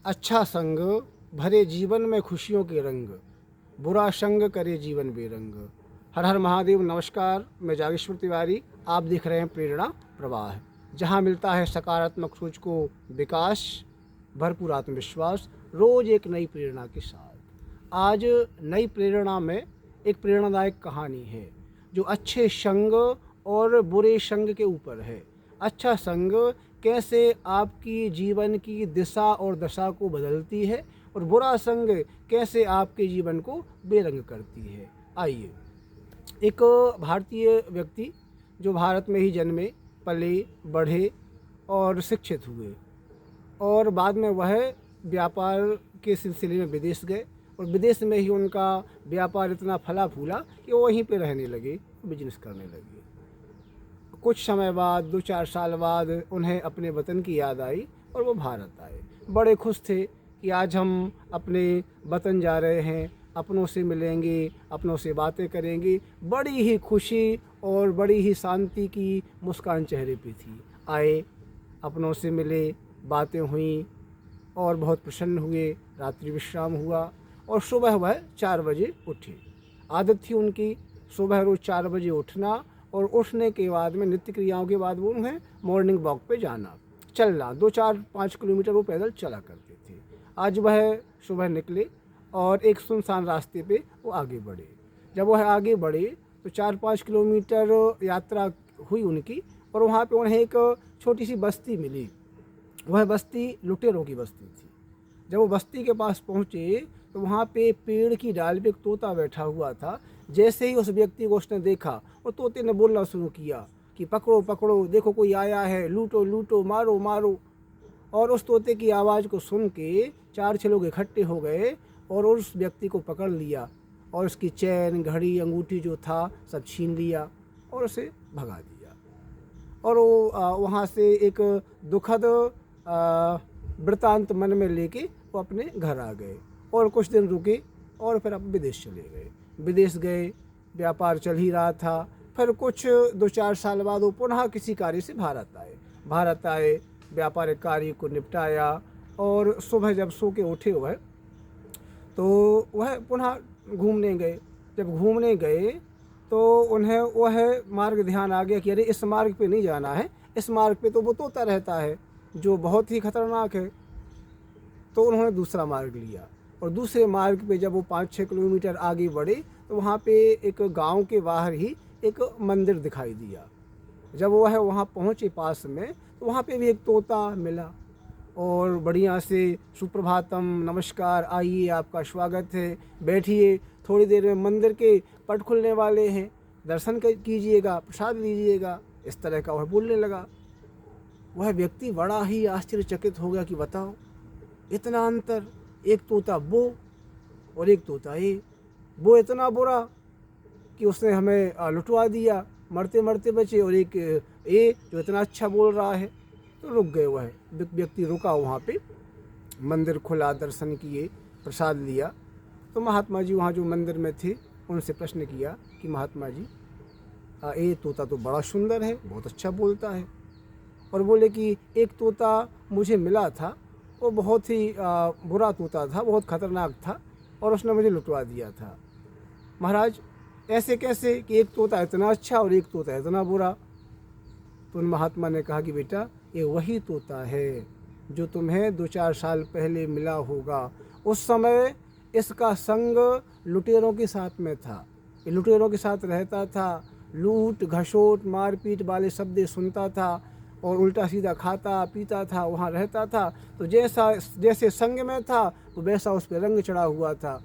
अच्छा संग भरे जीवन में खुशियों के रंग, बुरा संग करे जीवन बेरंग। हर हर महादेव। नमस्कार, मैं जागेश्वर तिवारी। आप देख रहे हैं प्रेरणा प्रवाह, जहां मिलता है सकारात्मक सोच को विकास, भरपूर आत्मविश्वास, रोज़ एक नई प्रेरणा के साथ। आज नई प्रेरणा में एक प्रेरणादायक कहानी है जो अच्छे संग और बुरे संग के ऊपर है। अच्छा संग कैसे आपकी जीवन की दिशा और दशा को बदलती है और बुरा संग कैसे आपके जीवन को बेरंग करती है। आइए, एक भारतीय व्यक्ति जो भारत में ही जन्मे, पले, बढ़े और शिक्षित हुए, और बाद में वह व्यापार के सिलसिले में विदेश गए, और विदेश में ही उनका व्यापार इतना फला फूला कि वो वहीं पे रहने लगे, बिजनेस करने लगे। कुछ समय बाद, 2-4 साल बाद उन्हें अपने वतन की याद आई और वो भारत आए। बड़े खुश थे कि आज हम अपने वतन जा रहे हैं, अपनों से मिलेंगे, अपनों से बातें करेंगे। बड़ी ही खुशी और बड़ी ही शांति की मुस्कान चेहरे पे थी। आए, अपनों से मिले, बातें हुई और बहुत प्रसन्न हुए। रात्रि विश्राम हुआ और सुबह वह 4 बजे उठे। आदत थी उनकी सुबह रोज़ 4 बजे उठना, और उठने के बाद में नित्य क्रियाओं के बाद वो उन्हें मॉर्निंग वॉक पे जाना, चलना। 2-4-5 किलोमीटर वो पैदल चला करते थे। आज वह सुबह निकले और एक सुनसान रास्ते पे वो आगे बढ़े। जब वह आगे बढ़े तो 4-5 किलोमीटर यात्रा हुई उनकी, और वहाँ पे उन्हें एक छोटी सी बस्ती मिली। वह बस्ती लुटेरों की बस्ती थी। जब वो बस्ती के पास पहुँचे तो वहाँ पे पेड़ की डाल पे एक तोता बैठा हुआ था। जैसे ही उस व्यक्ति को उसने देखा, वो तोते ने बोलना शुरू किया कि पकड़ो पकड़ो, देखो कोई आया है, लूटो लूटो, मारो मारो। और उस तोते की आवाज़ को सुन के 4-6 लोग इकट्ठे हो गए और उस व्यक्ति को पकड़ लिया, और उसकी चैन, घड़ी, अंगूठी जो था सब छीन लिया और उसे भगा दिया। और वो वहाँ से एक दुखद वृतांत मन में लेके वो अपने घर आ गए, और कुछ दिन रुके और फिर अब विदेश चले गए। विदेश गए, व्यापार चल ही रहा था। फिर कुछ 2-4 साल बाद वो पुनः किसी कार्य से भारत आए, व्यापारिक कार्य को निपटाया, और सुबह जब सो के उठे वह, तो वह पुनः घूमने गए। जब घूमने गए तो उन्हें वह मार्ग ध्यान आ गया कि अरे इस मार्ग पे नहीं जाना है, इस मार्ग पे तो वो तोता रहता है जो बहुत ही खतरनाक है। तो उन्होंने दूसरा मार्ग लिया, और दूसरे मार्ग पे जब वो 5-6 किलोमीटर आगे बढ़े तो वहाँ पे एक गांव के बाहर ही एक मंदिर दिखाई दिया। जब वह वहाँ पहुँचे पास में, तो वहाँ पे भी एक तोता मिला, और बढ़िया से सुप्रभातम, नमस्कार, आइए, आपका स्वागत है, बैठिए, थोड़ी देर में मंदिर के पट खुलने वाले हैं, दर्शन कीजिएगा, प्रसाद लीजिएगा। इस तरह का वह बोलने लगा। वह व्यक्ति बड़ा ही आश्चर्यचकित हो गया कि बताओ, इतना अंतर, एक तोता वो और एक तोता ये। वो इतना बुरा कि उसने हमें लुटवा दिया, मरते मरते बचे, और एक ये जो इतना अच्छा बोल रहा है। तो रुक गए। वह व्यक्ति रुका वहाँ पे, मंदिर खुला, दर्शन किए, प्रसाद लिया। तो महात्मा जी वहाँ जो मंदिर में थे उनसे प्रश्न किया कि महात्मा जी, ये तोता तो बड़ा सुंदर है, बहुत अच्छा बोलता है। और बोले कि एक तोता मुझे मिला था, वो बहुत ही बुरा तोता था, बहुत ख़तरनाक था, और उसने मुझे लुटवा दिया था। महाराज, ऐसे कैसे कि एक तोता इतना अच्छा और एक तोता इतना बुरा? तो उन महात्मा ने कहा कि बेटा, ये वही तोता है जो तुम्हें 2-4 साल पहले मिला होगा। उस समय इसका संग लुटेरों के साथ में था। ये लुटेरों के साथ रहता था, लूट घसोट मारपीट वाले शब्द सुनता था, और उल्टा सीधा खाता पीता था, वहाँ रहता था। तो जैसे संग में था तो वैसा उस पर रंग चढ़ा हुआ था।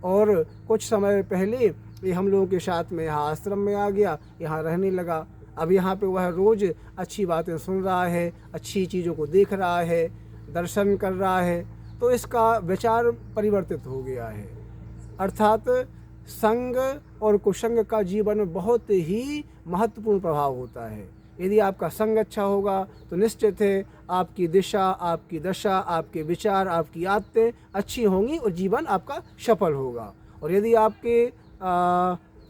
और कुछ समय पहले ये हम लोगों के साथ में यहाँ आश्रम में आ गया, यहाँ रहने लगा। अब यहाँ पे वह रोज़ अच्छी बातें सुन रहा है, अच्छी चीज़ों को देख रहा है, दर्शन कर रहा है। तो इसका विचार परिवर्तित हो गया है। अर्थात संग और कुसंग का जीवन में बहुत ही महत्वपूर्ण प्रभाव होता है। यदि आपका संग अच्छा होगा तो निश्चित है आपकी दिशा, आपकी दशा, आपके विचार, आपकी आदतें अच्छी होंगी और जीवन आपका सफल होगा। और यदि आपके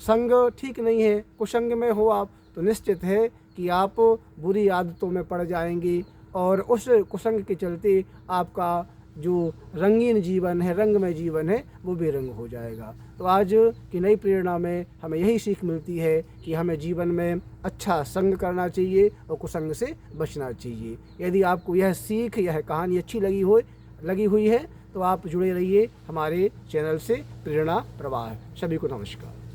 संग ठीक नहीं है, कुसंग में हो आप, तो निश्चित है कि आप बुरी आदतों में पड़ जाएंगे, और उस कुसंग के चलते आपका जो रंगीन जीवन है, रंगमय जीवन है, वो बेरंग हो जाएगा। तो आज की नई प्रेरणा में हमें यही सीख मिलती है कि हमें जीवन में अच्छा संग करना चाहिए और कुसंग से बचना चाहिए। यदि आपको यह सीख, यह कहानी अच्छी लगी हुई है तो आप जुड़े रहिए हमारे चैनल से प्रेरणा प्रवाह। सभी को नमस्कार।